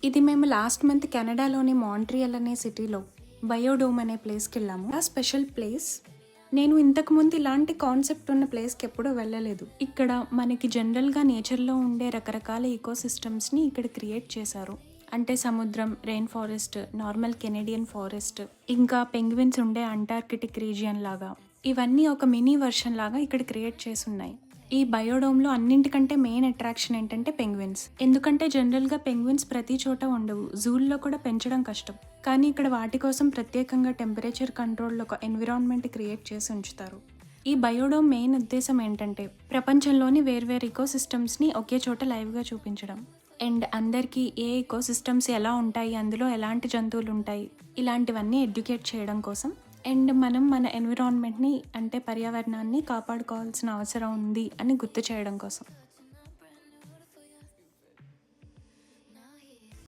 ఇది మేము last month కెనడాలోని Montreal అనే సిటీలో బయోడోమ్ అనే ప్లేస్కి వెళ్ళాము. ఆ స్పెషల్ ప్లేస్. నేను ఇంతకు ముందు ఇలాంటి కాన్సెప్ట్ ఉన్న ప్లేస్కి ఎప్పుడూ వెళ్ళలేదు. ఇక్కడ మనకి జనరల్గా నేచర్లో ఉండే రకరకాల ఈకోసిస్టమ్స్ని ఇక్కడ క్రియేట్ చేశారు. అంటే సముద్రం, rain forest, normal Canadian forest, ఇంకా పెంగ్విన్స్ ఉండే అంటార్కిటిక్ రీజియన్ లాగా ఇవన్నీ ఒక మినీ వర్షన్ లాగా ఇక్కడ క్రియేట్ చేసి ఉన్నాయి. ఈ బయోడోమ్లో అన్నింటికంటే మెయిన్ అట్రాక్షన్ ఏంటంటే పెంగ్విన్స్. ఎందుకంటే జనరల్గా పెంగ్విన్స్ ప్రతి చోట ఉండవు, జూల్లో కూడా పెంచడం కష్టం. కానీ ఇక్కడ వాటి కోసం ప్రత్యేకంగా టెంపరేచర్ కంట్రోల్లో ఒక ఎన్విరాన్మెంట్ క్రియేట్ చేసి ఉంచుతారు. ఈ బయోడోమ్ మెయిన్ ఉద్దేశం ఏంటంటే ప్రపంచంలోని వేర్వేరు ఈకోసిస్టమ్స్ని ఒకే చోట లైవ్గా చూపించడం. అండ్ అందరికీ ఏ ఈకోసిస్టమ్స్ ఎలా ఉంటాయి, అందులో ఎలాంటి జంతువులు ఉంటాయి, ఇలాంటివన్నీ ఎడ్యుకేట్ చేయడం కోసం. అండ్ మనం మన ఎన్విరాన్మెంట్ని అంటే పర్యావరణాన్ని కాపాడుకోవాల్సిన అవసరం ఉంది అని గుర్తు చేయడం కోసం.